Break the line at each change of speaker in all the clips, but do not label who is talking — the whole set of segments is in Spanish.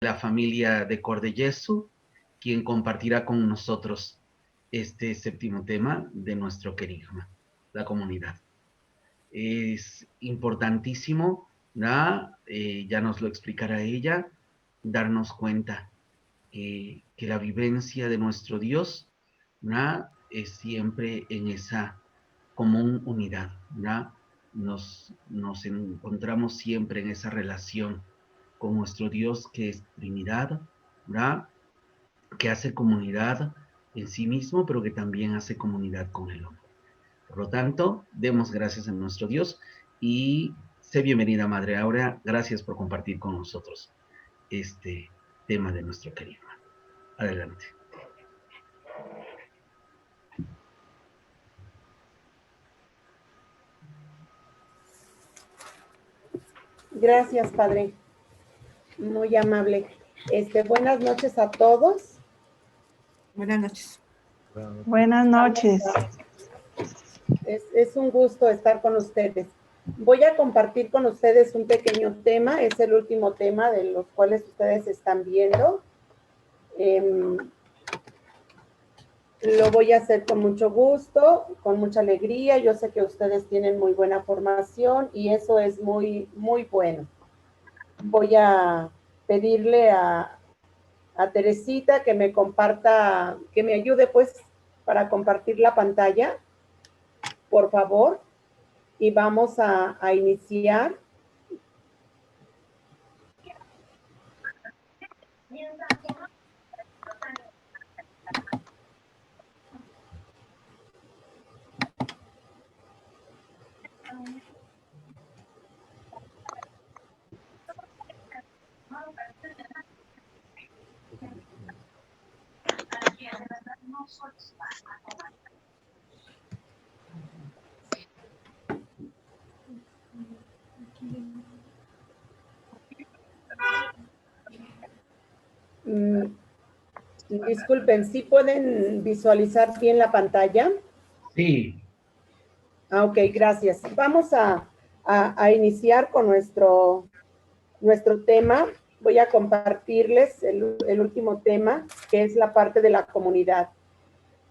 la familia de Cordellesu, quien compartirá con nosotros este séptimo tema de nuestro querigma, la comunidad. Es importantísimo, ¿no? Ya nos lo explicará ella, darnos cuenta que la vivencia de nuestro Dios, ¿no? Es siempre en esa común unidad, ¿no? Nos encontramos siempre en esa relación con nuestro Dios que es Trinidad, ¿verdad? Que hace comunidad en sí mismo, pero que también hace comunidad con el hombre. Por lo tanto, demos gracias a nuestro Dios y sé bienvenida, Madre Aura. Gracias por compartir con nosotros este tema de nuestro querido. Adelante.
Gracias, Padre. Muy amable. Buenas noches a todos.
Buenas noches.
Buenas noches.
Es un gusto estar con ustedes. Voy a compartir con ustedes un pequeño tema. Es el último tema de los cuales ustedes están viendo. Lo voy a hacer con mucho gusto, con mucha alegría. Yo sé que ustedes tienen muy buena formación y eso es muy, muy bueno. Voy a pedirle a Teresita que me comparta, que me ayude pues para compartir la pantalla, por favor, y vamos a iniciar. Disculpen, ¿sí pueden visualizar bien la pantalla?
Sí.
Ok, gracias. Vamos a iniciar con nuestro tema. Voy a compartirles el último tema, que es la parte de la comunidad.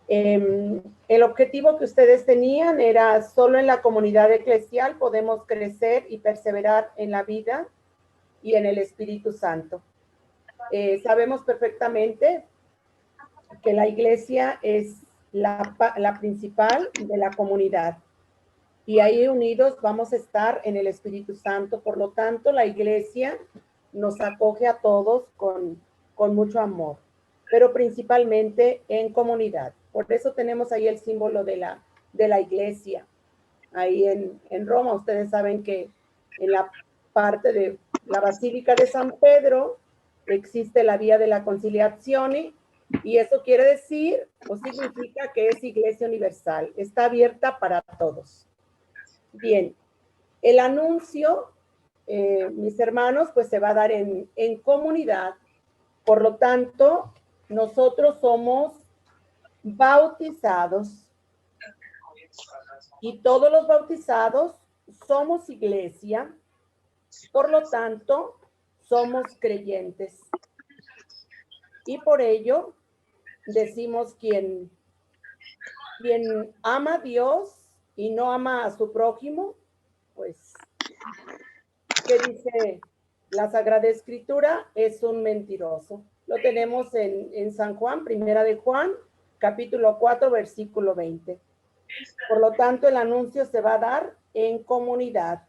El objetivo que ustedes tenían era solo en la comunidad eclesial podemos crecer y perseverar en la vida y en el Espíritu Santo. Sabemos perfectamente que la iglesia es la principal de la comunidad y ahí unidos vamos a estar en el Espíritu Santo. Por lo tanto, la iglesia nos acoge a todos con mucho amor, pero principalmente en comunidad. Por eso tenemos ahí el símbolo de la iglesia. Ahí en Roma, ustedes saben que en la parte de la Basílica de San Pedro existe la vía de la conciliación y eso quiere decir o significa que es iglesia universal, está abierta para todos. Bien, el anuncio, mis hermanos, pues se va a dar en comunidad. Por lo tanto, nosotros somos bautizados y todos los bautizados somos iglesia. Por lo tanto, somos creyentes. Y por ello, decimos quien ama a Dios y no ama a su prójimo, pues, ¿qué dice la Sagrada Escritura? Es un mentiroso. Lo tenemos en San Juan, primera de Juan, capítulo 4, versículo 20. Por lo tanto, el anuncio se va a dar en comunidad.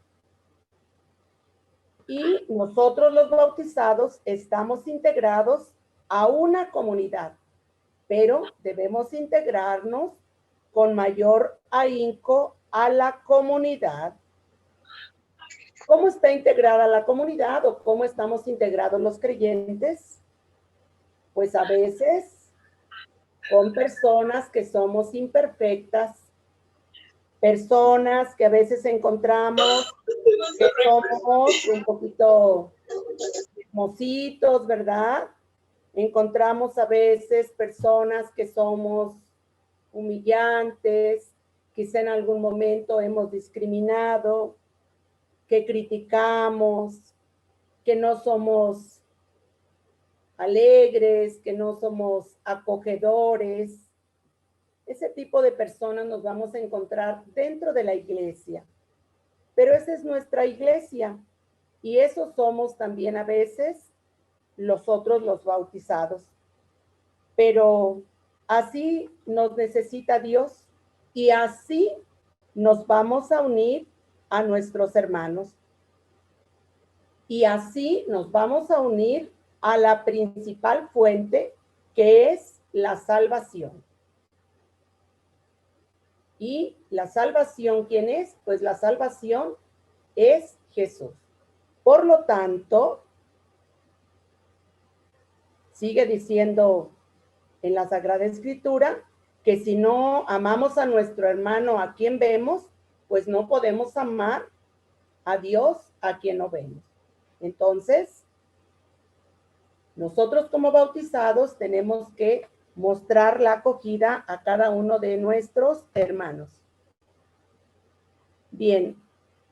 Y nosotros los bautizados estamos integrados a una comunidad, pero debemos integrarnos con mayor ahínco a la comunidad. ¿Cómo está integrada la comunidad o cómo estamos integrados los creyentes? Pues a veces con personas que somos imperfectas, personas que a veces encontramos que somos un poquito mocitos, ¿verdad? Encontramos a veces personas que somos humillantes, quizá en algún momento hemos discriminado, que criticamos, que no somos alegres, que no somos acogedores. Ese tipo de personas nos vamos a encontrar dentro de la iglesia. Pero esa es nuestra iglesia y eso somos también a veces nosotros los bautizados. Pero así nos necesita Dios y así nos vamos a unir a nuestros hermanos. Y así nos vamos a unir a la principal fuente, que es la salvación. ¿Y la salvación quién es? Pues la salvación es Jesús. Por lo tanto, sigue diciendo en la Sagrada Escritura que si no amamos a nuestro hermano a quien vemos, pues no podemos amar a Dios a quien no vemos. Entonces, nosotros como bautizados tenemos que mostrar la acogida a cada uno de nuestros hermanos. Bien,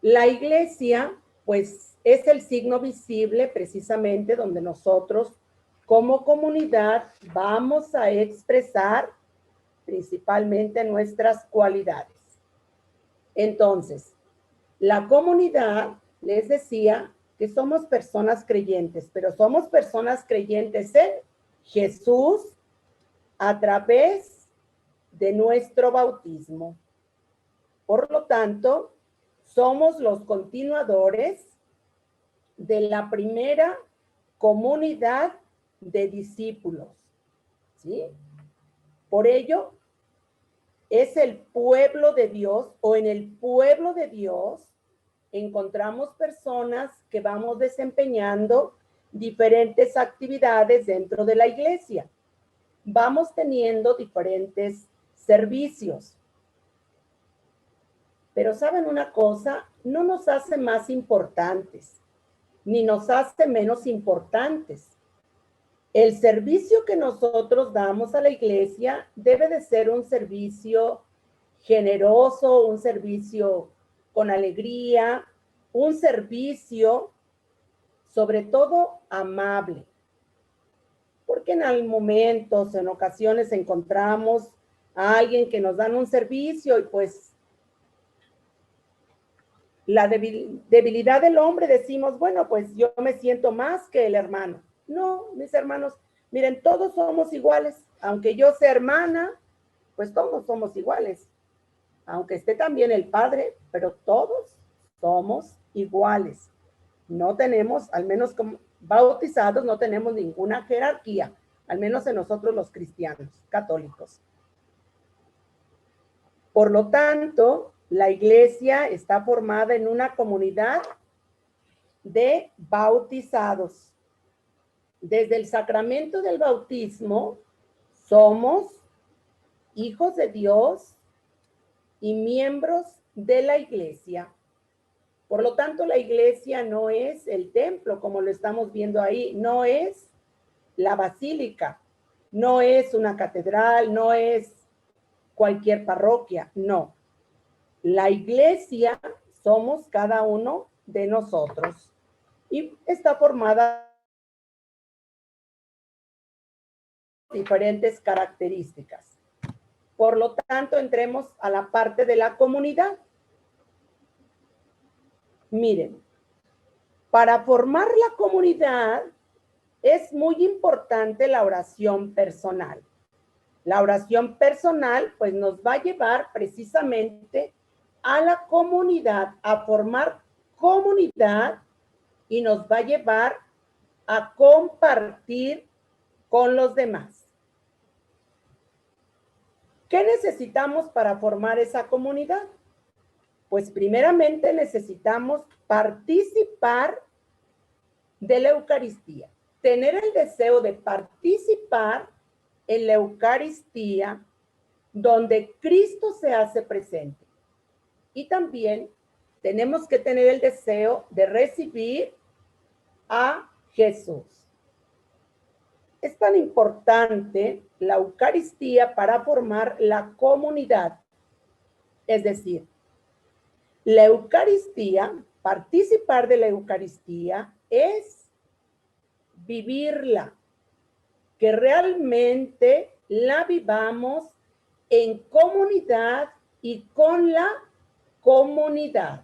la iglesia, pues, es el signo visible precisamente donde nosotros como comunidad vamos a expresar principalmente nuestras cualidades. Entonces, la comunidad, les decía que somos personas creyentes, pero somos personas creyentes en Jesús a través de nuestro bautismo. Por lo tanto, somos los continuadores de la primera comunidad de discípulos, ¿sí? Por ello, es el pueblo de Dios, o en el pueblo de Dios encontramos personas que vamos desempeñando diferentes actividades dentro de la iglesia. Vamos teniendo diferentes servicios. Pero ¿saben una cosa? No nos hace más importantes, ni nos hace menos importantes. El servicio que nosotros damos a la iglesia debe de ser un servicio generoso, un servicio con alegría, un servicio sobre todo amable. Porque en momentos, en ocasiones encontramos a alguien que nos dan un servicio y pues la debilidad del hombre decimos, bueno, pues yo me siento más que el hermano. No, mis hermanos, miren, todos somos iguales. Aunque yo sea hermana, pues todos somos iguales. Aunque esté también el padre, pero todos somos iguales. No tenemos, al menos como bautizados, no tenemos ninguna jerarquía, al menos en nosotros los cristianos, católicos. Por lo tanto, la iglesia está formada en una comunidad de bautizados. Desde el sacramento del bautismo, somos hijos de Dios y miembros de la iglesia. Por lo tanto, la iglesia no es el templo, como lo estamos viendo ahí, no es la basílica, no es una catedral, no es cualquier parroquia, no. La iglesia somos cada uno de nosotros y está formada por diferentes características. Por lo tanto, entremos a la parte de la comunidad. Miren, para formar la comunidad es muy importante la oración personal. La oración personal, pues, nos va a llevar precisamente a la comunidad, a formar comunidad y nos va a llevar a compartir con los demás. ¿Qué necesitamos para formar esa comunidad? Pues primeramente necesitamos participar de la Eucaristía, tener el deseo de participar en la Eucaristía donde Cristo se hace presente. Y también tenemos que tener el deseo de recibir a Jesús. Es tan importante la Eucaristía para formar la comunidad. Es decir, la Eucaristía, participar de la Eucaristía es vivirla, que realmente la vivamos en comunidad y con la comunidad.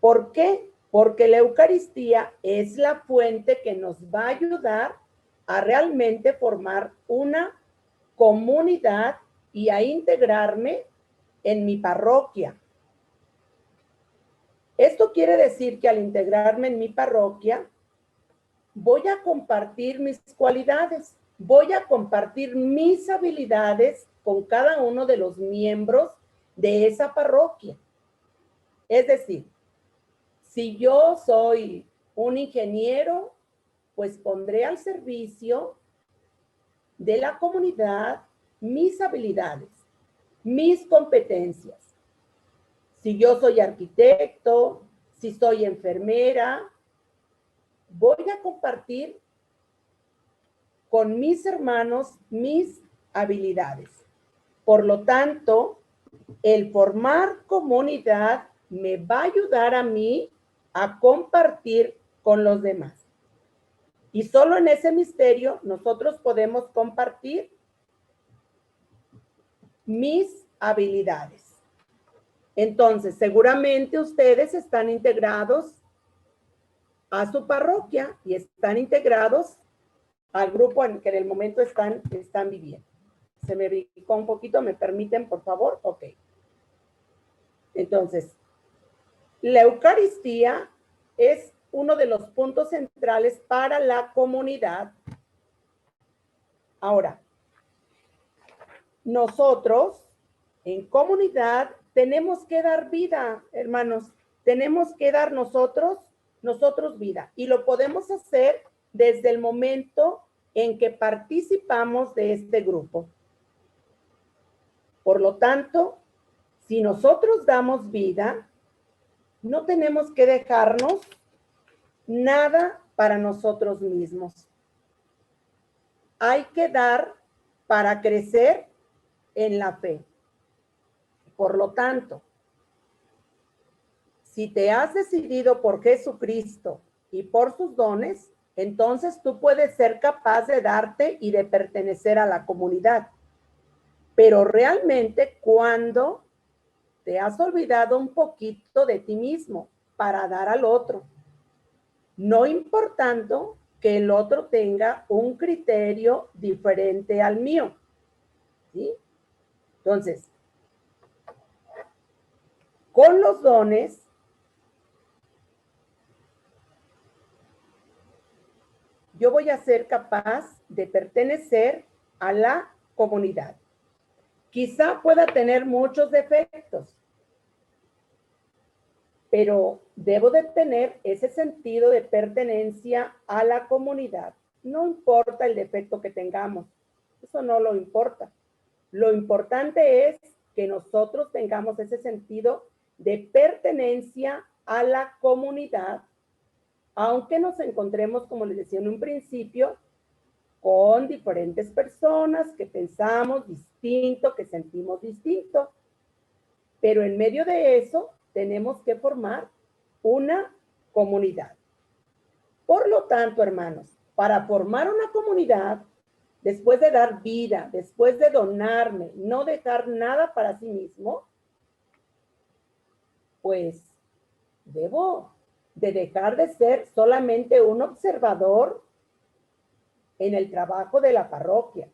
¿Por qué? Porque la Eucaristía es la fuente que nos va a ayudar a realmente formar una comunidad y a integrarme en mi parroquia. Esto quiere decir que al integrarme en mi parroquia, voy a compartir mis cualidades, voy a compartir mis habilidades con cada uno de los miembros de esa parroquia. Es decir, si yo soy un ingeniero, pues pondré al servicio de la comunidad mis habilidades, mis competencias. Si yo soy arquitecto, si soy enfermera, voy a compartir con mis hermanos mis habilidades. Por lo tanto, el formar comunidad me va a ayudar a mí a compartir con los demás. Y solo en ese misterio nosotros podemos compartir mis habilidades. Entonces, seguramente ustedes están integrados a su parroquia y están integrados al grupo en que en el momento están viviendo. Se me brincó un poquito, ¿me permiten, por favor? Ok. Entonces, la Eucaristía es uno de los puntos centrales para la comunidad. Ahora, nosotros en comunidad tenemos que dar vida, hermanos. Tenemos que dar nosotros vida. Y lo podemos hacer desde el momento en que participamos de este grupo. Por lo tanto, si nosotros damos vida, no tenemos que dejarnos nada para nosotros mismos. Hay que dar para crecer en la fe. Por lo tanto, si te has decidido por Jesucristo y por sus dones, entonces tú puedes ser capaz de darte y de pertenecer a la comunidad. Pero realmente cuando te has olvidado un poquito de ti mismo para dar al otro, no importando que el otro tenga un criterio diferente al mío, ¿sí? Entonces, con los dones, yo voy a ser capaz de pertenecer a la comunidad. Quizá pueda tener muchos defectos, pero debo de tener ese sentido de pertenencia a la comunidad. No importa el defecto que tengamos, eso no lo importa. Lo importante es que nosotros tengamos ese sentido de pertenencia a la comunidad, aunque nos encontremos, como les decía en un principio, con diferentes personas que pensamos distinto, que sentimos distinto. Pero en medio de eso, tenemos que formar una comunidad. Por lo tanto, hermanos, para formar una comunidad, después de dar vida, después de donarme, no dejar nada para sí mismo, pues debo de dejar de ser solamente un observador en el trabajo de la parroquia,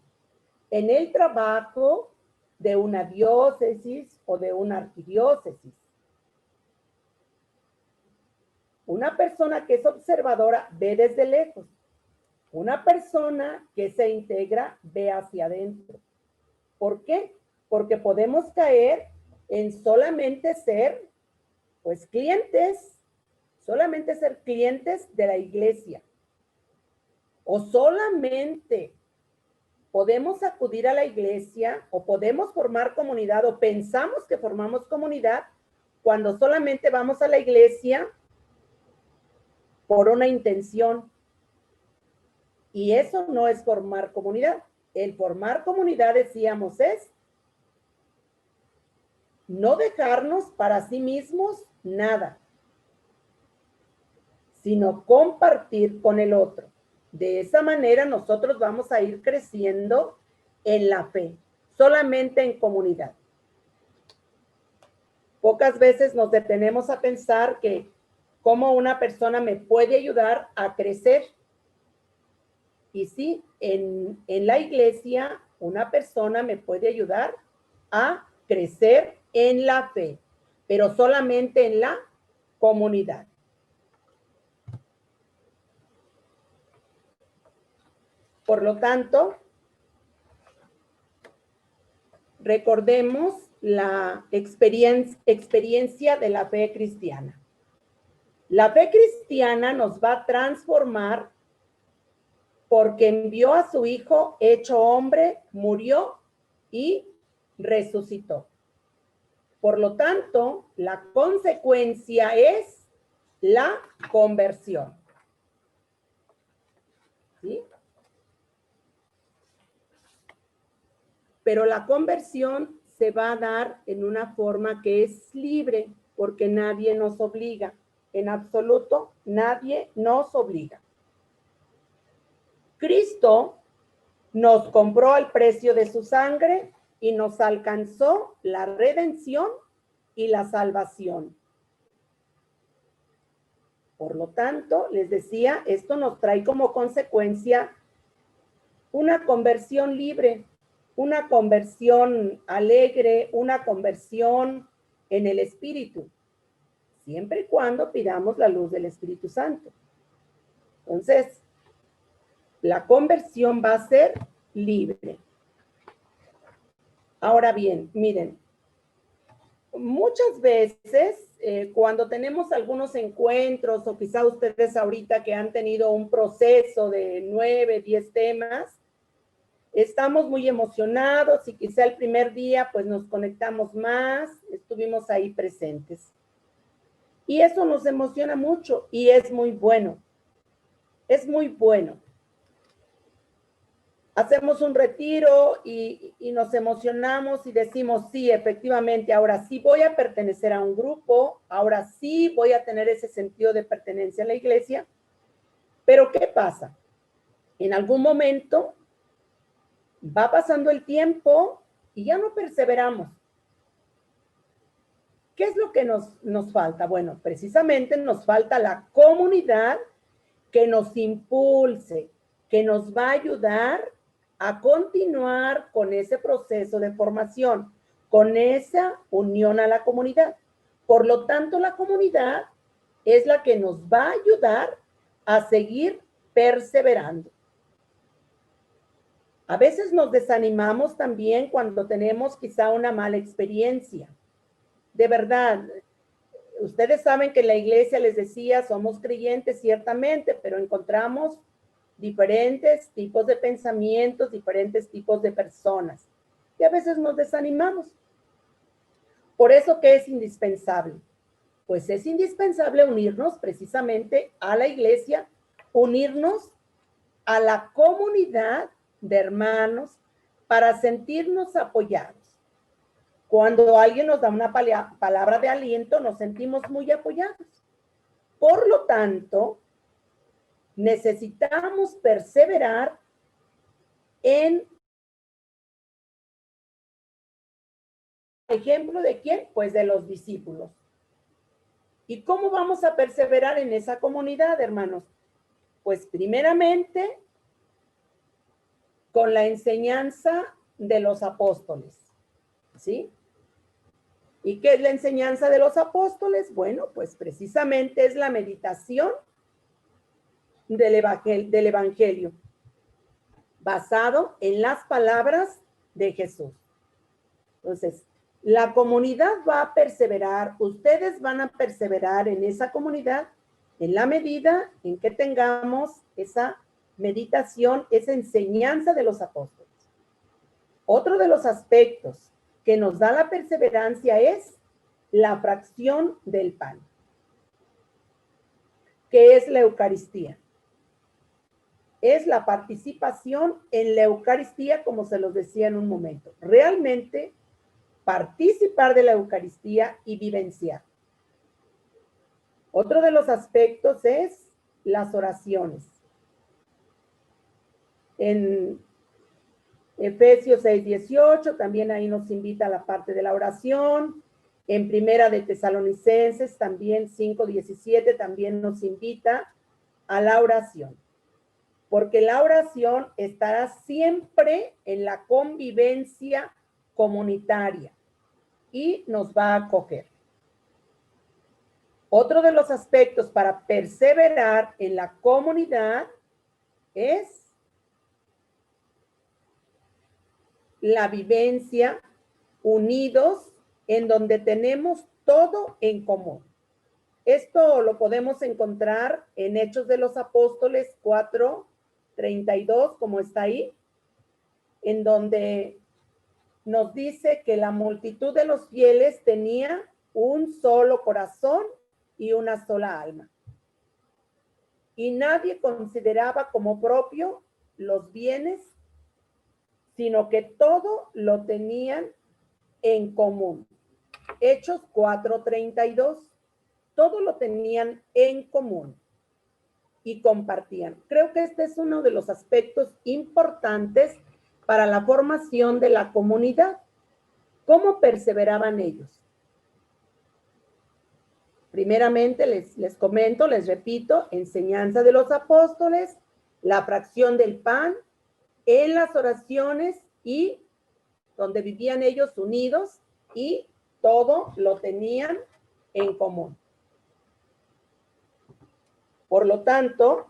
en el trabajo de una diócesis o de una arquidiócesis. Una persona que es observadora ve desde lejos. Una persona que se integra ve hacia adentro. ¿Por qué? Porque podemos caer en solamente ser, pues, clientes, solamente ser clientes de la iglesia. O solamente podemos acudir a la iglesia o podemos formar comunidad o pensamos que formamos comunidad cuando solamente vamos a la iglesia por una intención. Y eso no es formar comunidad. El formar comunidad, decíamos, es no dejarnos para sí mismos nada, sino compartir con el otro. De esa manera nosotros vamos a ir creciendo en la fe, solamente en comunidad. Pocas veces nos detenemos a pensar que cómo una persona me puede ayudar a crecer. Y sí, en la iglesia una persona me puede ayudar a crecer en la fe, pero solamente en la comunidad. Por lo tanto, recordemos la experiencia de la fe cristiana. La fe cristiana nos va a transformar porque envió a su Hijo hecho hombre, murió y resucitó. Por lo tanto, la consecuencia es la conversión. ¿Sí? Pero la conversión se va a dar en una forma que es libre, porque nadie nos obliga. En absoluto, nadie nos obliga. Cristo nos compró al precio de su sangre y nos alcanzó la redención y la salvación. Por lo tanto, les decía, esto nos trae como consecuencia una conversión libre, una conversión alegre, una conversión en el Espíritu, siempre y cuando pidamos la luz del Espíritu Santo. Entonces, la conversión va a ser libre. Ahora bien, miren, muchas veces cuando tenemos algunos encuentros o quizá ustedes ahorita que han tenido un proceso de 9, 10 temas, estamos muy emocionados y quizá el primer día pues nos conectamos más, estuvimos ahí presentes. Y eso nos emociona mucho y es muy bueno. Es muy bueno. Hacemos un retiro y nos emocionamos y decimos, sí, efectivamente, ahora sí voy a pertenecer a un grupo, ahora sí voy a tener ese sentido de pertenencia a la iglesia. Pero ¿qué pasa? En algún momento va pasando el tiempo y ya no perseveramos. ¿Qué es lo que nos falta? Bueno, precisamente nos falta la comunidad que nos impulse, que nos va a ayudar a continuar con ese proceso de formación, con esa unión a la comunidad. Por lo tanto, la comunidad es la que nos va a ayudar a seguir perseverando. A veces nos desanimamos también cuando tenemos quizá una mala experiencia. De verdad, ustedes saben que en la iglesia les decía, somos creyentes ciertamente, pero encontramos diferentes tipos de pensamientos, diferentes tipos de personas. Y a veces nos desanimamos. Por eso, ¿qué es indispensable? Pues es indispensable unirnos precisamente a la iglesia, unirnos a la comunidad de hermanos para sentirnos apoyados. Cuando alguien nos da una palabra de aliento, nos sentimos muy apoyados. Por lo tanto, necesitamos perseverar en ejemplo de quién, pues de los discípulos. ¿Y cómo vamos a perseverar en esa comunidad, hermanos? Pues primeramente con la enseñanza de los apóstoles, ¿sí? ¿Y qué es la enseñanza de los apóstoles? Bueno, pues precisamente es la meditación del evangelio, basado en las palabras de Jesús. Entonces, la comunidad va a perseverar, ustedes van a perseverar en esa comunidad en la medida en que tengamos esa meditación, esa enseñanza de los apóstoles. Otro de los aspectos que nos da la perseverancia es la fracción del pan, que es la Eucaristía. Es la participación en la Eucaristía, como se los decía en un momento. Realmente participar de la Eucaristía y vivenciar. Otro de los aspectos es las oraciones. en Efesios 6:18, también ahí nos invita a la parte de la oración. En Primera de Tesalonicenses, también 5:17, también nos invita a la oración. Porque la oración estará siempre en la convivencia comunitaria y nos va a acoger. Otro de los aspectos para perseverar en la comunidad es la vivencia unidos en donde tenemos todo en común. Esto lo podemos encontrar en Hechos de los Apóstoles 4:32, como está ahí, en donde nos dice que la multitud de los fieles tenía un solo corazón y una sola alma. Y nadie consideraba como propio los bienes, sino que todo lo tenían en común. Hechos 4:32. Todo lo tenían en común y compartían. Creo que este es uno de los aspectos importantes para la formación de la comunidad. ¿Cómo perseveraban ellos? Primeramente, les comento, les repito, enseñanza de los apóstoles, la fracción del pan, en las oraciones y donde vivían ellos unidos y todo lo tenían en común. Por lo tanto,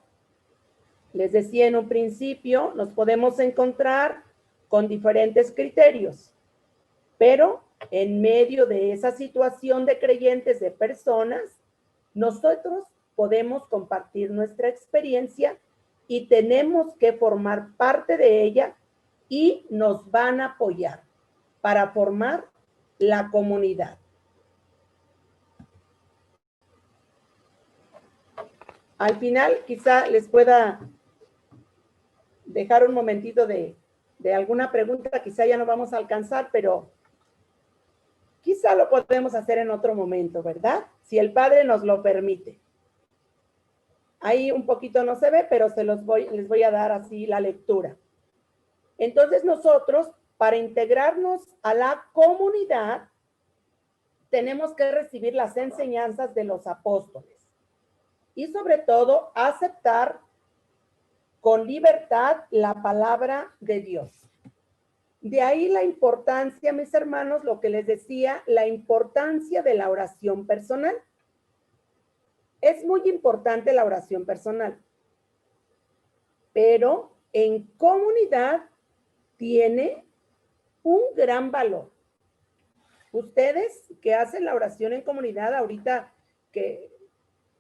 les decía en un principio, nos podemos encontrar con diferentes criterios, pero en medio de esa situación de creyentes, de personas, nosotros podemos compartir nuestra experiencia y tenemos que formar parte de ella y nos van a apoyar para formar la comunidad. Al final, quizá les pueda dejar un momentito de alguna pregunta, quizá ya no vamos a alcanzar, pero quizá lo podemos hacer en otro momento, ¿verdad? Si el Padre nos lo permite. Ahí un poquito no se ve, pero les voy a dar así la lectura. Entonces nosotros, para integrarnos a la comunidad, tenemos que recibir las enseñanzas de los apóstoles. Y sobre todo, aceptar con libertad la palabra de Dios. De ahí la importancia, mis hermanos, lo que les decía, la importancia de la oración personal. Es muy importante la oración personal, pero en comunidad tiene un gran valor. Ustedes que hacen la oración en comunidad, ahorita que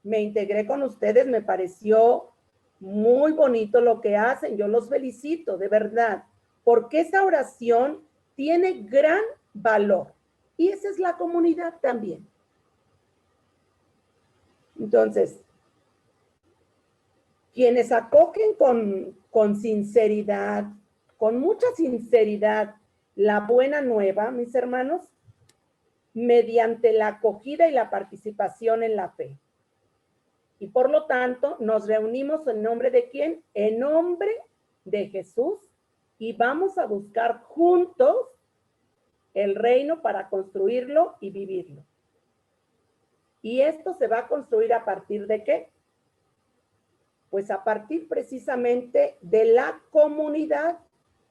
me integré con ustedes, me pareció muy bonito lo que hacen. Yo los felicito, de verdad, porque esa oración tiene gran valor. Y esa es la comunidad también. Entonces, quienes acogen con sinceridad, con mucha sinceridad, la buena nueva, mis hermanos, mediante la acogida y la participación en la fe. Y por lo tanto, nos reunimos en nombre de ¿quién? En nombre de Jesús, y vamos a buscar juntos el reino para construirlo y vivirlo. Y esto se va a construir a partir de ¿qué? Pues a partir precisamente de la comunidad.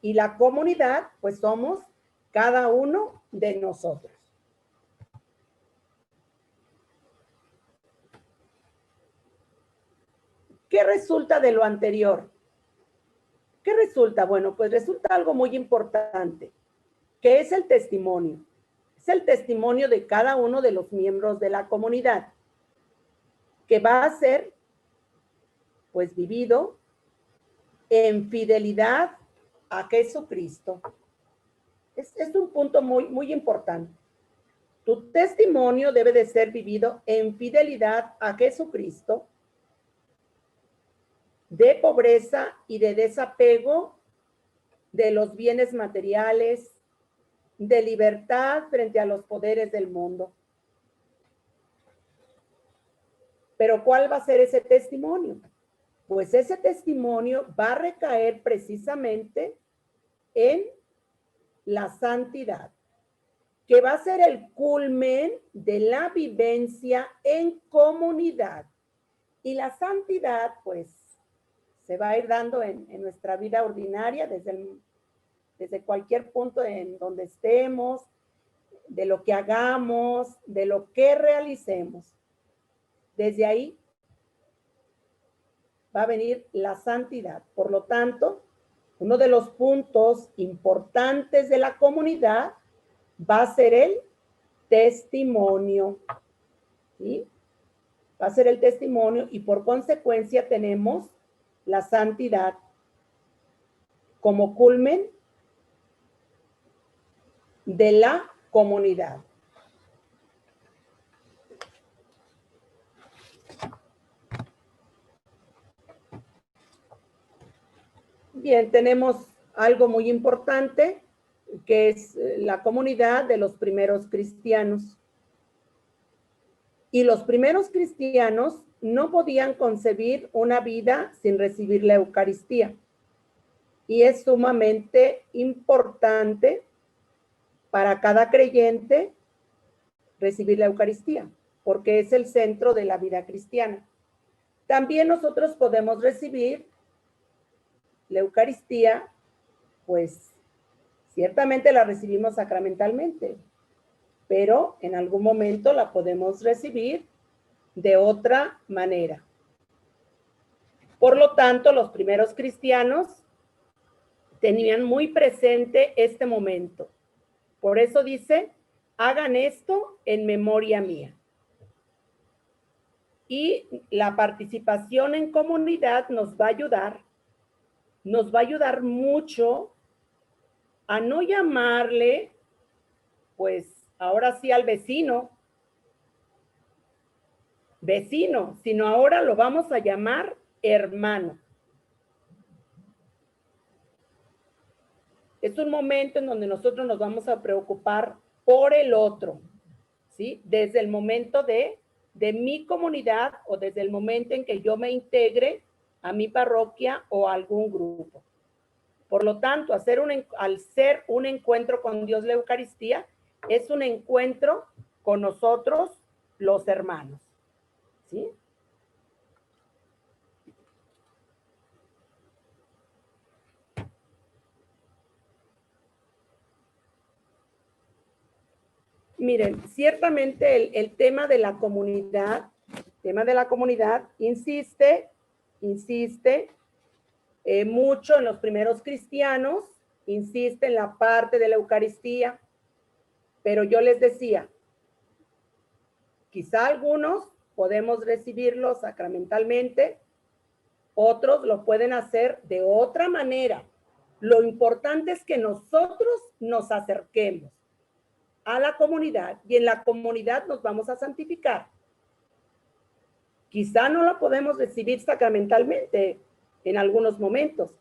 Y la comunidad, pues somos cada uno de nosotros. ¿Qué resulta de lo anterior? ¿Qué resulta? Bueno, pues resulta algo muy importante, que es el testimonio. Es el testimonio de cada uno de los miembros de la comunidad, que va a ser, pues, vivido en fidelidad a Jesucristo. Es un punto muy, muy importante. Tu testimonio debe de ser vivido en fidelidad a Jesucristo, de pobreza y de desapego de los bienes materiales, de libertad frente a los poderes del mundo. Pero ¿cuál va a ser ese testimonio? pues ese testimonio va a recaer precisamente en la santidad, que va a ser el culmen de la vivencia en comunidad. Y la santidad, pues, se va a ir dando en nuestra vida ordinaria, desde cualquier punto en donde estemos, de lo que hagamos, de lo que realicemos. Desde ahí va a venir la santidad. Por lo tanto, uno de los puntos importantes de la comunidad va a ser el testimonio. ¿Sí? Va a ser el testimonio y por consecuencia tenemos la santidad como culmen de la comunidad. Bien, tenemos algo muy importante, que es la comunidad de los primeros cristianos. Y los primeros cristianos no podían concebir una vida sin recibir la Eucaristía. Y es sumamente importante para cada creyente recibir la Eucaristía, porque es el centro de la vida cristiana. También nosotros podemos recibir la Eucaristía, pues ciertamente la recibimos sacramentalmente, pero en algún momento la podemos recibir de otra manera. Por lo tanto, los primeros cristianos tenían muy presente este momento. Por eso dice, hagan esto en memoria mía. Y la participación en comunidad nos va a ayudar mucho a no llamarle, pues ahora sí al vecino, sino ahora lo vamos a llamar hermano. Es un momento en donde nosotros nos vamos a preocupar por el otro, ¿sí? Desde el momento de mi comunidad o desde el momento en que yo me integre a mi parroquia o a algún grupo. Por lo tanto, al ser un encuentro con Dios, la Eucaristía, es un encuentro con nosotros, los hermanos, ¿sí? Miren, ciertamente el tema de la comunidad, insiste mucho en los primeros cristianos, insiste en la parte de la Eucaristía, pero yo les decía, quizá algunos podemos recibirlo sacramentalmente, otros lo pueden hacer de otra manera. Lo importante es que nosotros nos acerquemos a la comunidad y en la comunidad nos vamos a santificar. Quizá no lo podemos recibir sacramentalmente en algunos momentos,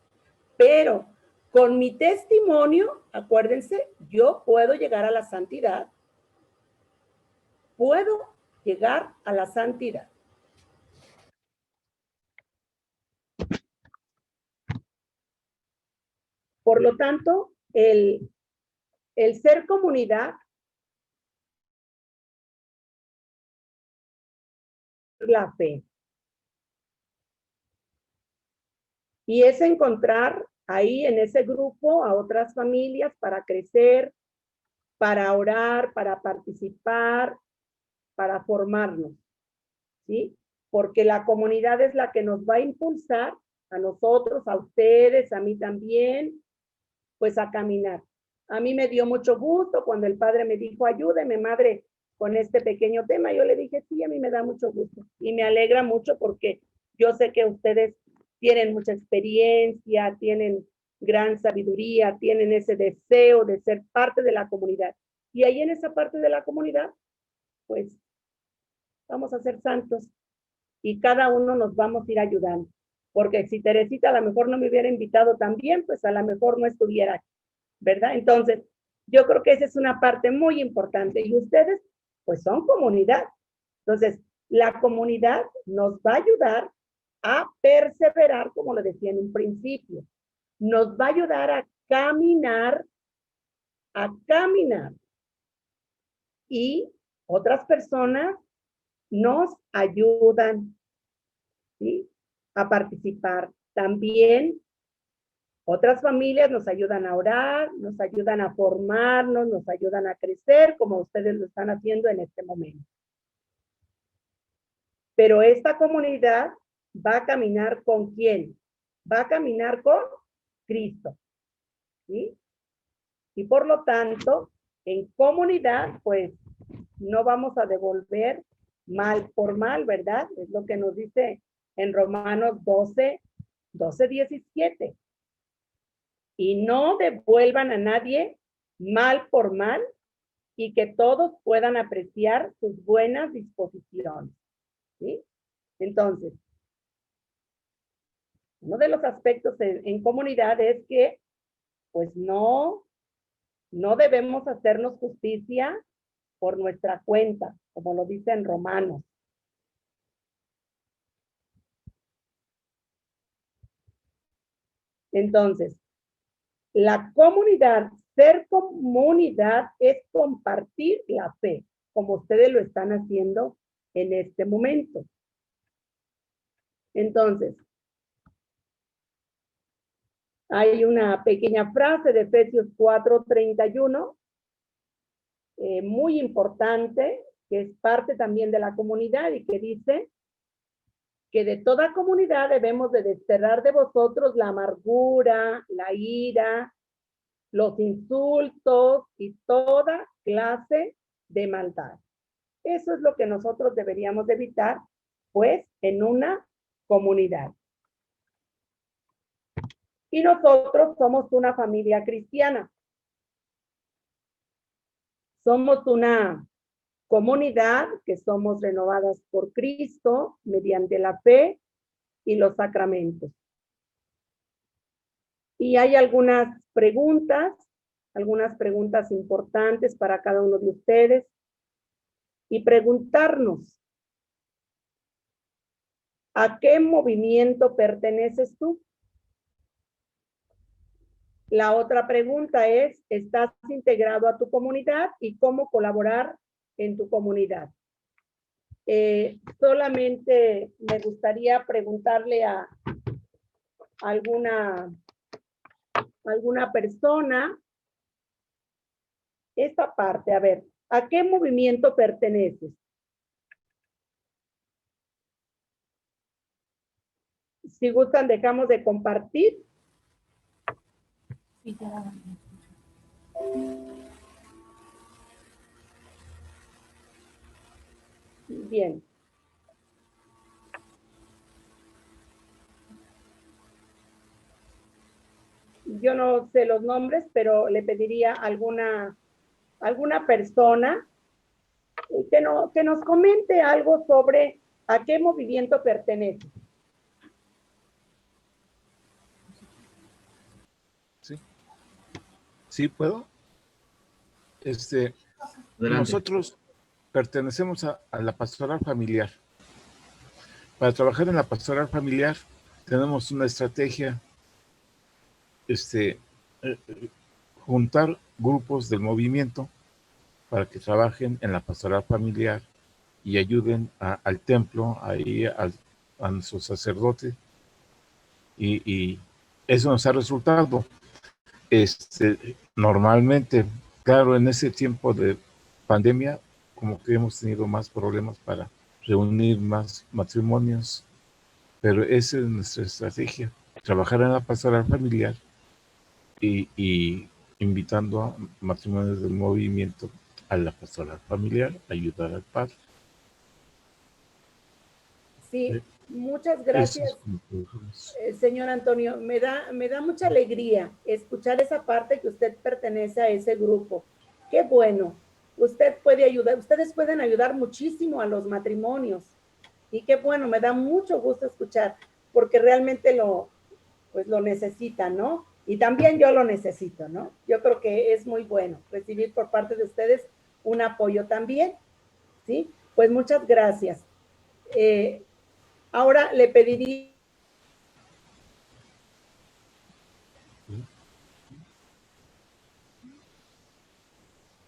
pero con mi testimonio, acuérdense, yo puedo llegar a la santidad. Puedo llegar a la santidad. Por lo tanto, el ser comunidad, la fe. Y es encontrar ahí en ese grupo a otras familias para crecer, para orar, para participar, para formarnos, ¿sí? Porque la comunidad es la que nos va a impulsar a nosotros, a ustedes, a mí también, pues a caminar. A mí me dio mucho gusto cuando el padre me dijo, ayúdeme, madre, con este pequeño tema. Yo le dije, sí, a mí me da mucho gusto. Y me alegra mucho porque yo sé que ustedes tienen mucha experiencia, tienen gran sabiduría, tienen ese deseo de ser parte de la comunidad. Y ahí en esa parte de la comunidad, pues, vamos a ser santos. Y cada uno nos vamos a ir ayudando. Porque si Teresita a lo mejor no me hubiera invitado también, pues a lo mejor no estuviera aquí, ¿verdad? Entonces, yo creo que esa es una parte muy importante. Y ustedes, pues son comunidad. Entonces, la comunidad nos va a ayudar a perseverar, como lo decía en un principio. Nos va a ayudar a caminar, y otras personas nos ayudan, ¿sí?, a participar. También otras familias nos ayudan a orar, nos ayudan a formarnos, nos ayudan a crecer, como ustedes lo están haciendo en este momento. Pero esta comunidad va a caminar ¿con quién? Va a caminar con Cristo, ¿sí? Y por lo tanto, en comunidad, pues, no vamos a devolver mal por mal, ¿verdad? Es lo que nos dice en Romanos 17. Y no devuelvan a nadie mal por mal, y que todos puedan apreciar sus buenas disposiciones, ¿sí? Entonces, uno de los aspectos en comunidad es que, pues, no debemos hacernos justicia por nuestra cuenta, como lo dice en Romanos. Entonces, la comunidad, ser comunidad es compartir la fe, como ustedes lo están haciendo en este momento. Entonces, hay una pequeña frase de Efesios 4:31, muy importante, que es parte también de la comunidad y que dice que de toda comunidad debemos de desterrar de vosotros la amargura, la ira, los insultos y toda clase de maldad. Eso es lo que nosotros deberíamos de evitar, pues, en una comunidad. Y nosotros somos una familia cristiana. Somos una comunidad que somos renovadas por Cristo mediante la fe y los sacramentos. Y hay algunas preguntas importantes para cada uno de ustedes. Y preguntarnos, ¿a qué movimiento perteneces tú? La otra pregunta es, ¿estás integrado a tu comunidad y cómo colaborar en tu comunidad? Solamente me gustaría preguntarle a alguna persona esta parte. A ver, ¿a qué movimiento perteneces? Si gustan, dejamos de compartir. Bien. Yo no sé los nombres, pero le pediría a alguna persona que nos comente algo sobre a qué movimiento pertenece.
Sí. ¿Sí puedo? Nosotros pertenecemos a la pastoral familiar. Para trabajar en la pastoral familiar tenemos una estrategia, juntar grupos del movimiento para que trabajen en la pastoral familiar y ayuden al templo, ahí a nuestro sacerdote, y eso nos ha resultado. Normalmente, claro, en ese tiempo de pandemia, como que hemos tenido más problemas para reunir más matrimonios, pero esa es nuestra estrategia, trabajar en la pastoral familiar y invitando a matrimonios del movimiento a la pastoral familiar, ayudar al padre.
Sí, muchas gracias, señor Antonio. Me da mucha alegría escuchar esa parte que usted pertenece a ese grupo. Qué bueno. Usted puede ayudar, ustedes pueden ayudar muchísimo a los matrimonios. Y qué bueno, me da mucho gusto escuchar, porque realmente lo necesitan, ¿no? Y también yo lo necesito, ¿no? Yo creo que es muy bueno recibir por parte de ustedes un apoyo también, ¿sí? Pues muchas gracias. Ahora le pediría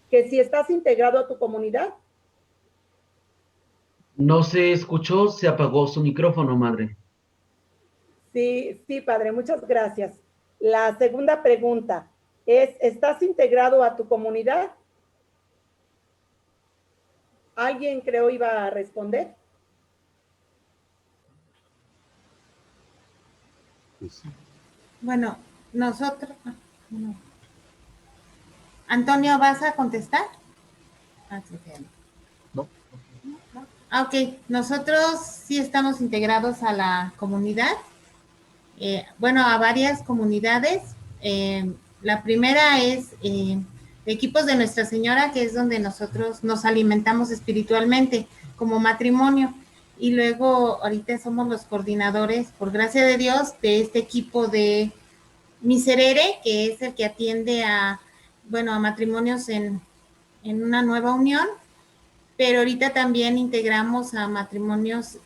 que si estás integrado a tu comunidad.
No se escuchó, se apagó su micrófono, madre.
Sí, sí, padre, muchas gracias. La segunda pregunta es, ¿estás integrado a tu comunidad? ¿Alguien creo iba a responder?
Bueno, nosotros... no. Antonio, ¿vas a contestar?
No.
Ok, nosotros sí estamos integrados a la comunidad. Bueno, a varias comunidades. La primera es equipos de Nuestra Señora, que es donde nosotros nos alimentamos espiritualmente como matrimonio. Y luego ahorita somos los coordinadores, por gracia de Dios, de este equipo de Miserere, que es el que atiende a, bueno, a matrimonios en una nueva unión, pero ahorita también integramos a matrimonios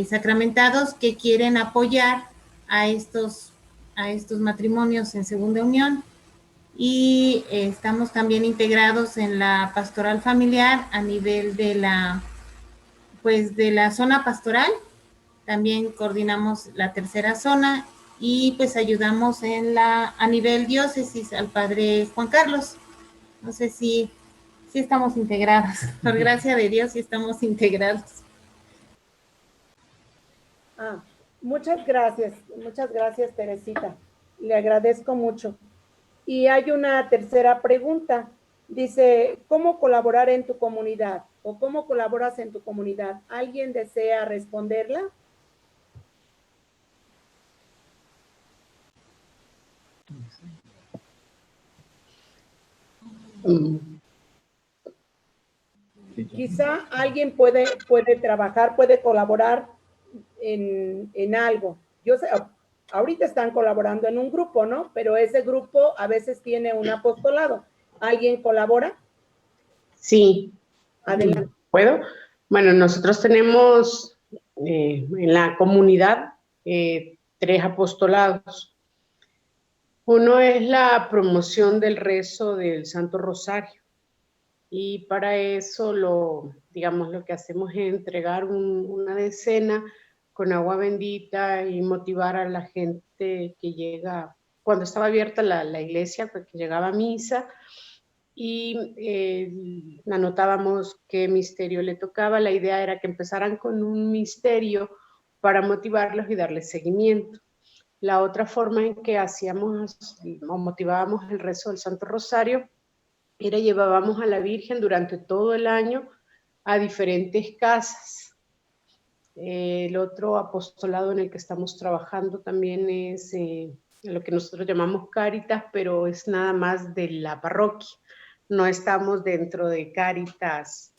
sacramentados que quieren apoyar a estos matrimonios en segunda unión, y estamos también integrados en la pastoral familiar a nivel de la zona pastoral. También coordinamos la tercera zona y pues ayudamos a nivel diócesis al padre Juan Carlos. No sé si estamos integrados. Por gracia de Dios, sí estamos integrados.
Muchas gracias, Teresita. Le agradezco mucho. Y hay una tercera pregunta. Dice, ¿cómo colaborar en tu comunidad? ¿O cómo colaboras en tu comunidad? ¿Alguien desea responderla? Quizá alguien puede trabajar, puede colaborar en algo. Yo sé, ahorita están colaborando en un grupo, ¿no? Pero ese grupo a veces tiene un apostolado. ¿Alguien colabora?
Sí.
Adelante.
¿Puedo? Bueno, nosotros tenemos en la comunidad 3 apostolados. Uno es la promoción del rezo del Santo Rosario. Y para eso lo que hacemos es entregar una decena con agua bendita y motivar a la gente que llega, cuando estaba abierta la iglesia, pues, que llegaba a misa, y anotábamos qué misterio le tocaba. La idea era que empezaran con un misterio para motivarlos y darles seguimiento. La otra forma en que hacíamos o motivábamos el rezo del Santo Rosario era llevábamos a la Virgen durante todo el año a diferentes casas. El otro apostolado en el que estamos trabajando también es lo que nosotros llamamos Cáritas, pero es nada más de la parroquia. No estamos dentro de Cáritas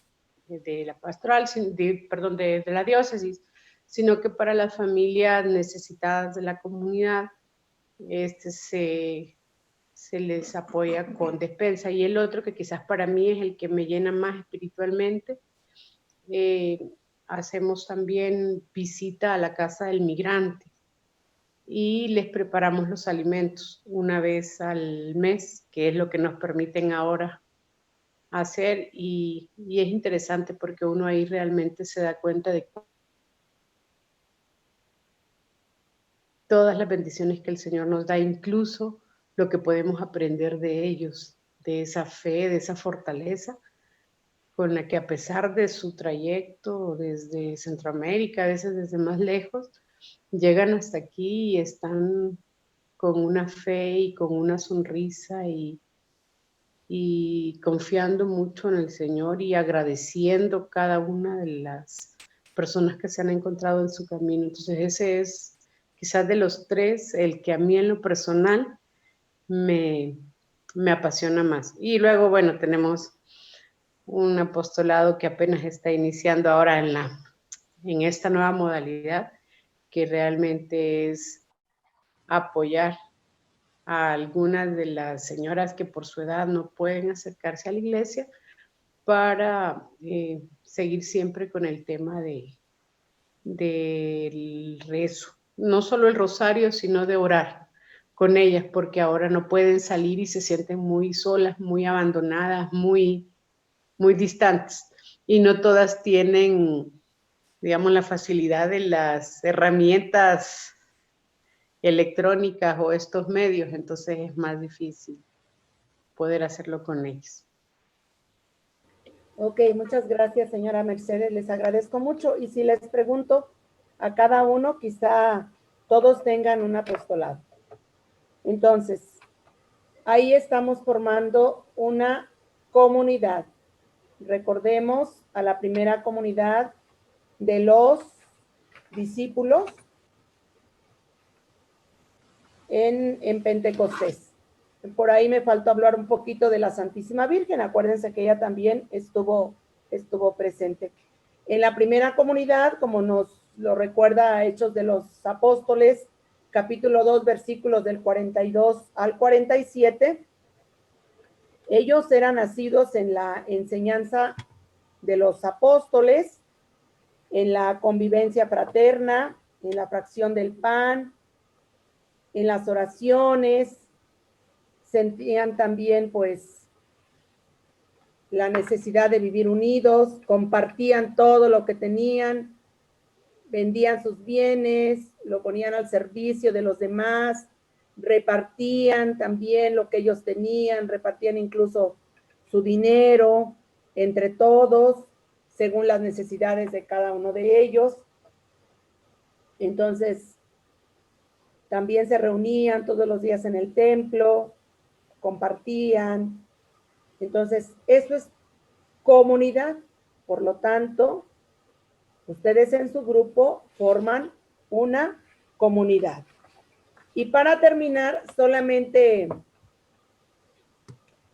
de la pastoral, de la diócesis, sino que para las familias necesitadas de la comunidad se les apoya con despensa. Y el otro, que quizás para mí es el que me llena más espiritualmente, hacemos también visita a la casa del migrante y les preparamos los alimentos una vez al mes, que es lo que nos permiten ahora hacer, y es interesante porque uno ahí realmente se da cuenta de todas las bendiciones que el Señor nos da, incluso lo que podemos aprender de ellos, de esa fe, de esa fortaleza con la que, a pesar de su trayecto desde Centroamérica, a veces desde más lejos, llegan hasta aquí y están con una fe y con una sonrisa y confiando mucho en el Señor y agradeciendo cada una de las personas que se han encontrado en su camino. Entonces ese es quizás de los 3 el que a mí en lo personal me apasiona más. Y luego, bueno, tenemos un apostolado que apenas está iniciando ahora en esta nueva modalidad, que realmente es apoyar a algunas de las señoras que por su edad no pueden acercarse a la iglesia, para seguir siempre con el tema del rezo, no solo el rosario, sino de orar, con ellas, porque ahora no pueden salir y se sienten muy solas, muy abandonadas, muy distantes. Y no todas tienen, digamos, la facilidad de las herramientas electrónicas o estos medios, entonces es más difícil poder hacerlo con ellos.
Ok, muchas gracias, señora Mercedes, les agradezco mucho. Y si les pregunto a cada uno, quizá todos tengan un apostolado. Entonces, ahí estamos formando una comunidad. Recordemos a la primera comunidad de los discípulos en Pentecostés. Por ahí me faltó hablar un poquito de la Santísima Virgen. Acuérdense que ella también estuvo presente. En la primera comunidad, como nos lo recuerda Hechos de los Apóstoles, capítulo 2, versículos del 42 al 47, ellos eran nacidos en la enseñanza de los apóstoles, en la convivencia fraterna, en la fracción del pan, en las oraciones. Sentían también, pues, la necesidad de vivir unidos, compartían todo lo que tenían, vendían sus bienes, lo ponían al servicio de los demás, repartían también lo que ellos tenían, repartían incluso su dinero entre todos, según las necesidades de cada uno de ellos. Entonces, también se reunían todos los días en el templo, compartían. Entonces, eso es comunidad. Por lo tanto, ustedes en su grupo forman una comunidad. Y para terminar, solamente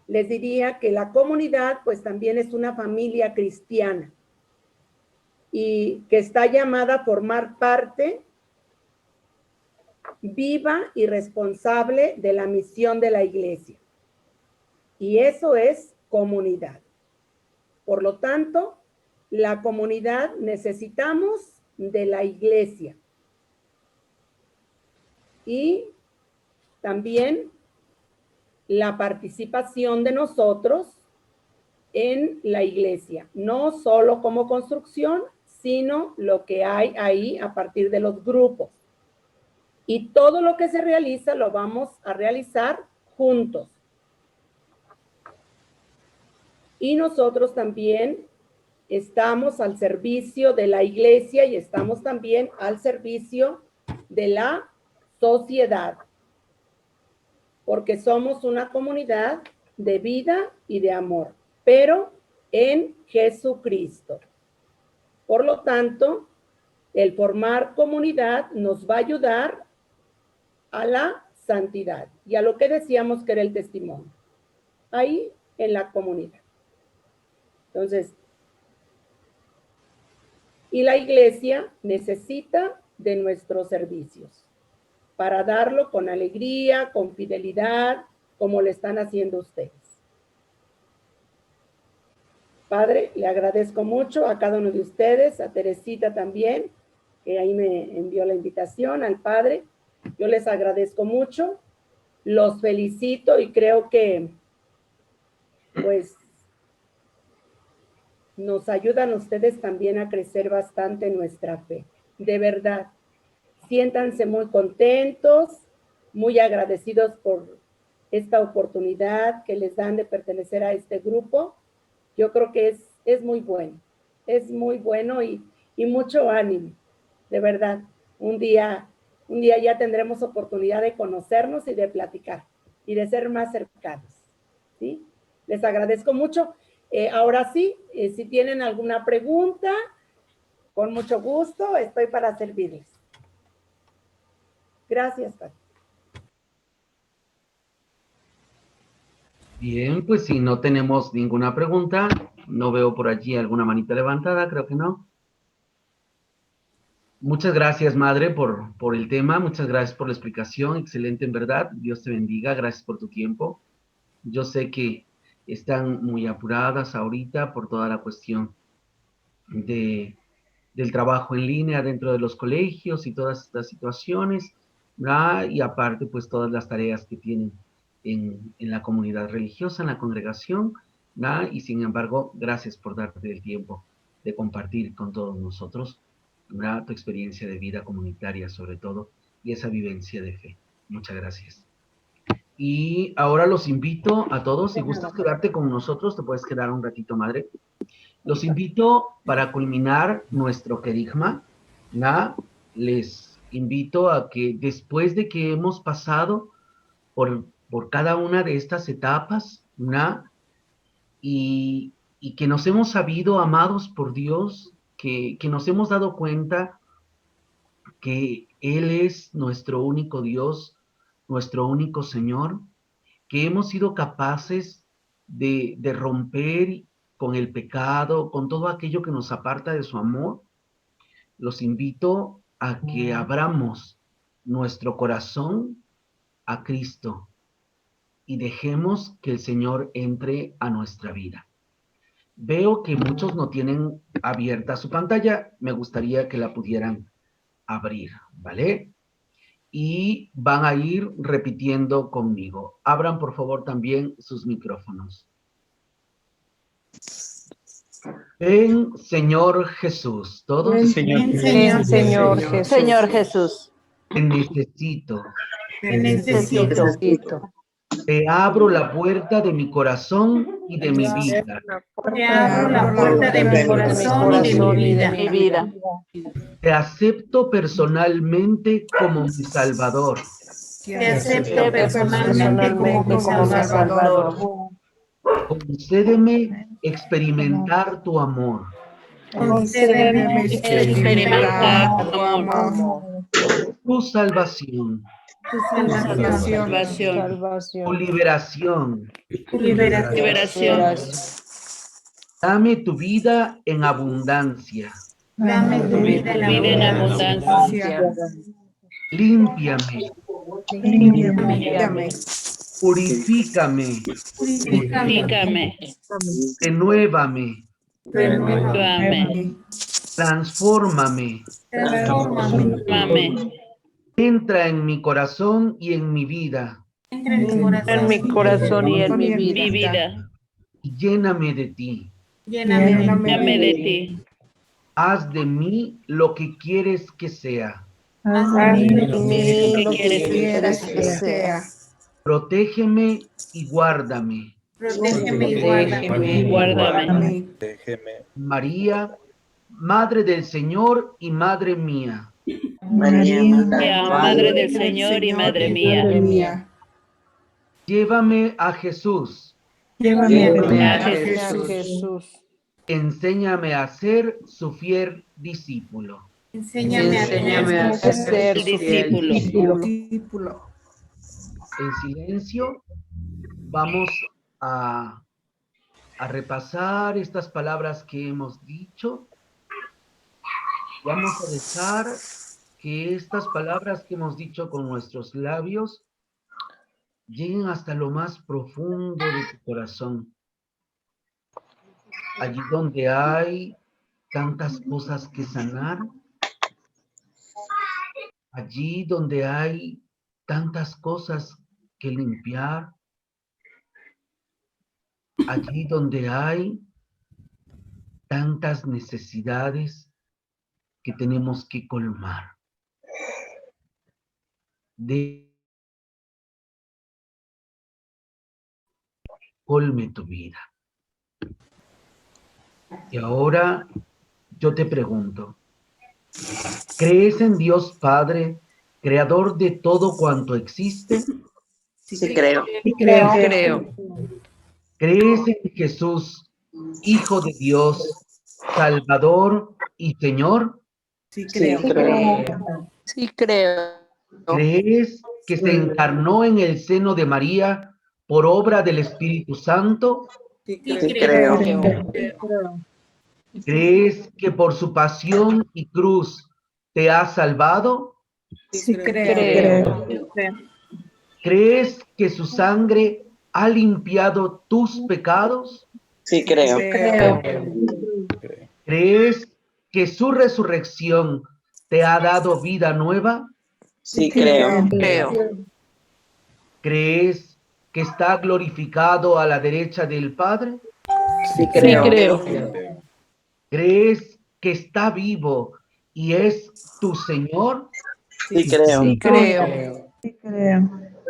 les diría que la comunidad, pues también es una familia cristiana y que está llamada a formar parte viva y responsable de la misión de la iglesia. Y eso es comunidad. Por lo tanto, la comunidad necesitamos de la iglesia. Y también la participación de nosotros en la iglesia, no solo como construcción, sino lo que hay ahí a partir de los grupos. Y todo lo que se realiza lo vamos a realizar juntos. Y nosotros también estamos al servicio de la iglesia y estamos también al servicio de la sociedad, porque somos una comunidad de vida y de amor, pero en Jesucristo. Por lo tanto, el formar comunidad nos va a ayudar a la santidad y a lo que decíamos que era el testimonio, ahí en la comunidad. Entonces, y la iglesia necesita de nuestros servicios para darlo con alegría, con fidelidad, como lo están haciendo ustedes. Padre, le agradezco mucho a cada uno de ustedes, a Teresita también, que ahí me envió la invitación, al Padre. Yo les agradezco mucho, los felicito y creo que, pues, nos ayudan ustedes también a crecer bastante nuestra fe. De verdad, siéntanse muy contentos, muy agradecidos por esta oportunidad que les dan de pertenecer a este grupo. Yo creo que es muy bueno y mucho ánimo, de verdad. Un día ya tendremos oportunidad de conocernos y de platicar y de ser más cercanos, ¿sí? Les agradezco mucho. Ahora sí, si tienen alguna pregunta, con mucho gusto, estoy para servirles. Gracias, Pati.
Bien, pues si no tenemos ninguna pregunta, no veo por allí alguna manita levantada, creo que no. Muchas gracias, Madre, por el tema, muchas gracias por la explicación, excelente en verdad, Dios te bendiga, gracias por tu tiempo. Yo sé que están muy apuradas ahorita por toda la cuestión del trabajo en línea dentro de los colegios y todas estas situaciones. ¿verdad? Y aparte, pues todas las tareas que tienen en la comunidad religiosa, en la congregación, ¿verdad? Y sin embargo, gracias por darte el tiempo de compartir con todos nosotros, ¿verdad? Tu experiencia de vida comunitaria sobre todo y esa vivencia de fe. Muchas gracias. Y ahora los invito a todos, si gustas quedarte con nosotros, te puedes quedar un ratito, madre. Los invito para culminar nuestro querigma, ¿verdad? Les invito a que después de que hemos pasado por cada una de estas etapas, ¿verdad? Y que nos hemos sabido amados por Dios, que nos hemos dado cuenta que Él es nuestro único Dios, nuestro único Señor, que hemos sido capaces de romper con el pecado, con todo aquello que nos aparta de su amor. Los invito a que abramos nuestro corazón a Cristo y dejemos que el Señor entre a nuestra vida. Veo que muchos no tienen abierta su pantalla, me gustaría que la pudieran abrir, ¿vale? Y van a ir repitiendo conmigo. Abran, por favor, también sus micrófonos. Ven, Señor Jesús. Todos.
Ven,
Señor Jesús.
Señor Jesús,
Te necesito.
te necesito.
Te abro la puerta de mi corazón y de mi vida.
Te abro la puerta de mi corazón y de mi vida.
Te acepto personalmente como mi Salvador.
Te acepto personalmente como mi Salvador.
Concédeme experimentar tu amor.
Concédeme experimentar tu amor,
Tu salvación.
tu salvación,
Tu liberación.
tu liberación.
Dame tu vida en abundancia.
Dame tu vida en abundancia.
Límpiame.
Límpiame.
Purifícame.
Purifícame.
Renuévame.
Renuévame.
Transfórmame.
Transfórmame.
Entra en mi corazón y en mi vida.
Entra en mi corazón y en mi vida.
Y lléname de ti.
Lléname de ti.
Haz de mí lo que quieres que sea.
Haz de mí lo que quieras que sea.
Protégeme y guárdame.
Protégeme y guárdame.
María, Madre del Señor y Madre mía.
María, Madre del Señor y Madre mía.
Llévame a Jesús.
Llévame a Jesús.
Enséñame a ser su fiel discípulo.
Enséñame a ser discípulo.
En silencio, vamos a repasar estas palabras que hemos dicho. Vamos a dejar que estas palabras que hemos dicho con nuestros labios lleguen hasta lo más profundo de tu corazón. Allí donde hay tantas cosas que sanar, allí donde hay tantas cosas que limpiar, allí donde hay tantas necesidades que tenemos que colmar. Colme tu vida. Y ahora yo te pregunto, ¿crees en Dios Padre, creador de todo cuanto existe?
sí creo.
¿Crees en Jesús, Hijo de Dios, Salvador y Señor?
Sí creo.
¿Crees que se encarnó en el seno de María por obra del Espíritu Santo?
Sí creo.
¿Crees que por su pasión y cruz te ha salvado?
Sí creo.
¿Crees que su sangre ha limpiado tus pecados?
Sí creo.
¿Crees que su resurrección te ha dado vida nueva?
Sí creo.
¿Crees que está glorificado a la derecha del Padre?
Sí creo.
¿Crees que está vivo y es tu Señor?
Sí creo.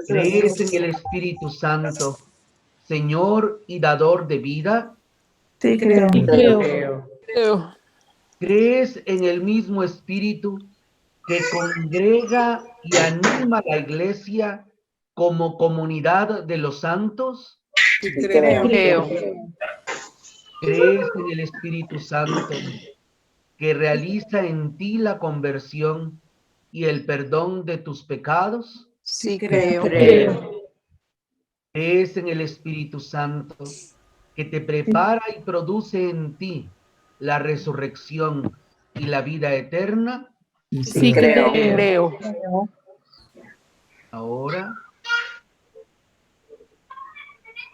¿Crees en el Espíritu Santo, Señor y dador de vida?
Sí creo.
¿Crees en el mismo Espíritu que congrega y anima a la iglesia como comunidad de los santos?
Sí creo.
¿Crees en el Espíritu Santo que realiza en ti la conversión y el perdón de tus pecados?
Sí creo.
¿Crees en el Espíritu Santo que te prepara y produce en ti la resurrección y la vida eterna?
Sí creo.
Ahora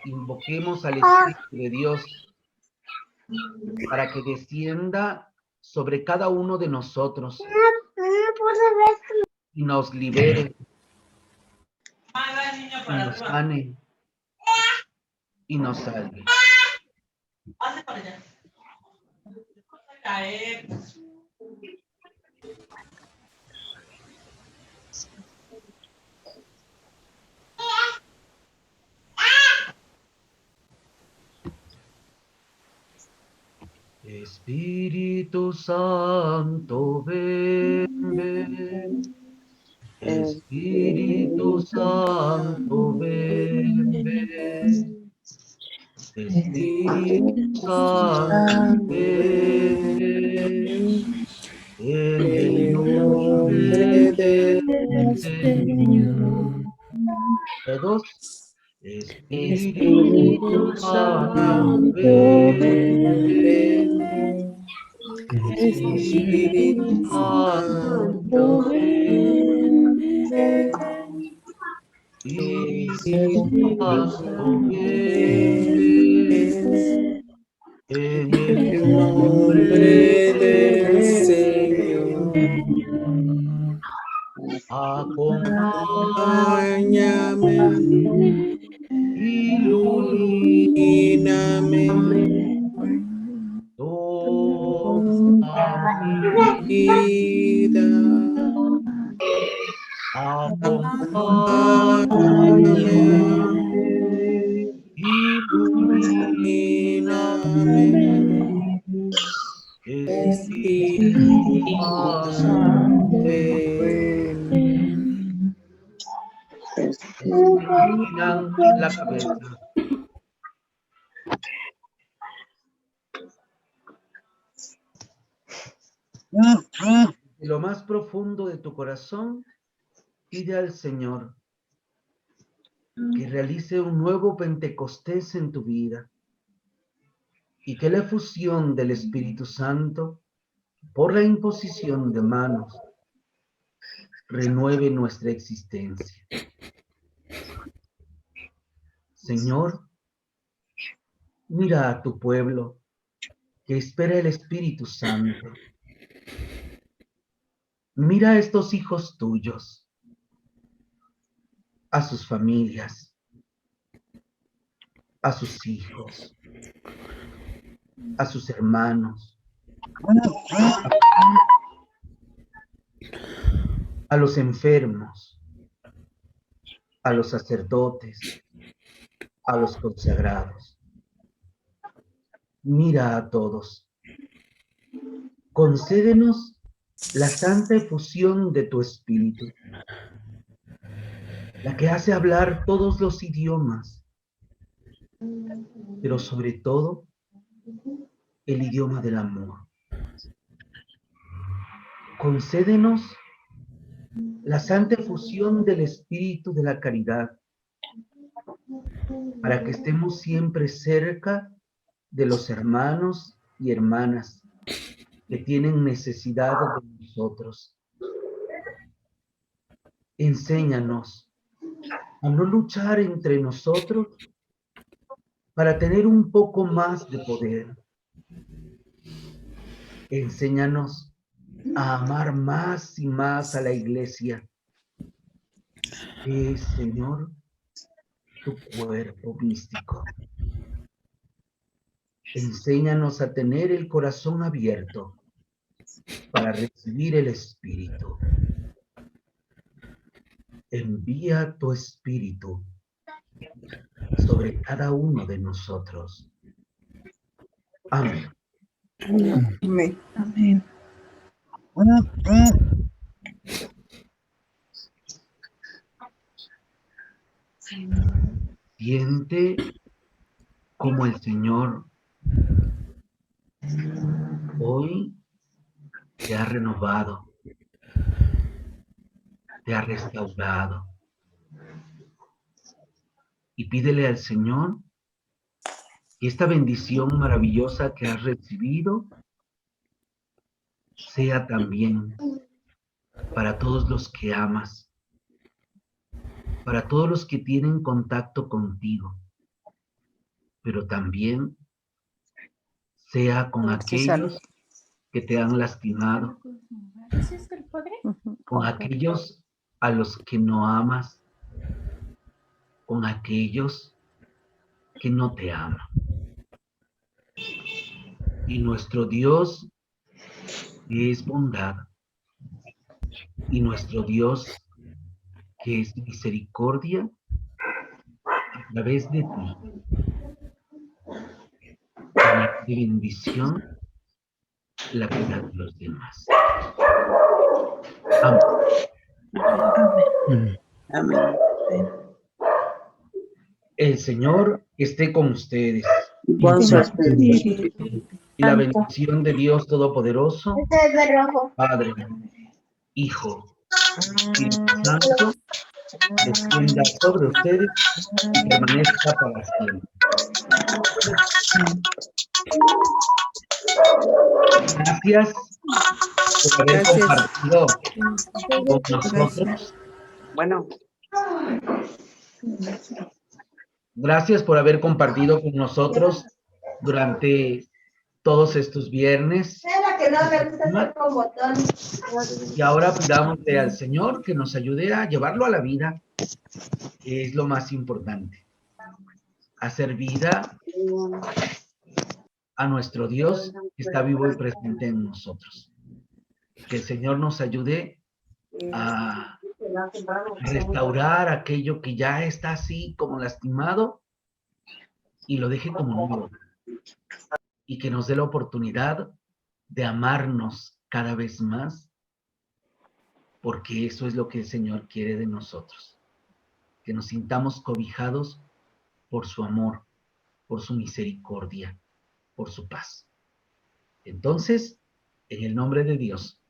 invoquemos al Espíritu de Dios para que descienda sobre cada uno de nosotros y nos libere, y nos sane y nos salve. Espíritu Santo, ven, ven. Espíritu Santo, ven, ven. Espíritu Santo, ven, ven. En el nombre del Señor. Todos. Espíritu Santo, ven, ven. Espíritu Santo, ven, ven. Espíritu Santo, ven, ven. En el nombre del Señor. Acompáñame, ilumíname, toda mi vida. Acompáñame, ilumíname, Espíritu Santo, ven. Inclinan la cabeza. De lo más profundo de tu corazón, pide al Señor que realice un nuevo Pentecostés en tu vida y que la efusión del Espíritu Santo, por la imposición de manos, renueve nuestra existencia. Señor, mira a tu pueblo que espera el Espíritu Santo. Mira a estos hijos tuyos, a sus familias, a sus hijos, a sus hermanos, a los enfermos, a los sacerdotes, a los consagrados. Mira a todos. Concédenos la santa efusión de tu Espíritu, la que hace hablar todos los idiomas, pero sobre todo el idioma del amor. Concédenos la santa efusión del Espíritu de la caridad, para que estemos siempre cerca de los hermanos y hermanas que tienen necesidad de nosotros. Enséñanos a no luchar entre nosotros para tener un poco más de poder. Enséñanos a amar más y más a la iglesia es, Señor, tu cuerpo místico. Enséñanos a tener el corazón abierto para recibir el Espíritu. Envía tu Espíritu sobre cada uno de nosotros. Amén.
Amén.
Amén.
Siente como el Señor hoy te ha renovado, te ha restaurado. Y pídele al Señor que esta bendición maravillosa que has recibido sea también para todos los que amas, para todos los que tienen contacto contigo, pero también sea con aquellos que te han lastimado, con aquellos a los que no amas, con aquellos que no te aman. Y nuestro Dios que es bondad, y nuestro Dios que es misericordia, a través de ti, de bendición, la vida de los demás. Amén.
Amén.
El Señor esté con ustedes.
Con su espíritu.
Y la bendición de Dios Todopoderoso, Padre, Hijo, Espíritu Santo, descienda sobre ustedes y permanezca para siempre. Gracias por haber compartido con nosotros.
Bueno.
Gracias por haber compartido con nosotros durante todos estos viernes. Y ahora pidámosle al Señor que nos ayude a llevarlo a la vida, que es lo más importante. Hacer vida a nuestro Dios que está vivo y presente en nosotros. Que el Señor nos ayude a restaurar aquello que ya está así como lastimado y lo deje como nuevo. Y que nos dé la oportunidad de amarnos cada vez más, porque eso es lo que el Señor quiere de nosotros. Que nos sintamos cobijados por su amor, por su misericordia, por su paz. Entonces, en el nombre de Dios,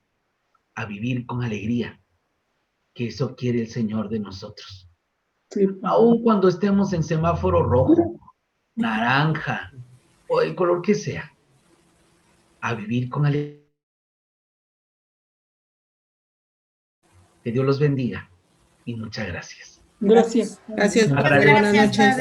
a vivir con alegría, que eso quiere el Señor de nosotros. Sí. Aun cuando estemos en semáforo rojo, naranja o el color que sea, a vivir con alegría. Que Dios los bendiga y muchas gracias.
Gracias. Gracias.
Buenas noches.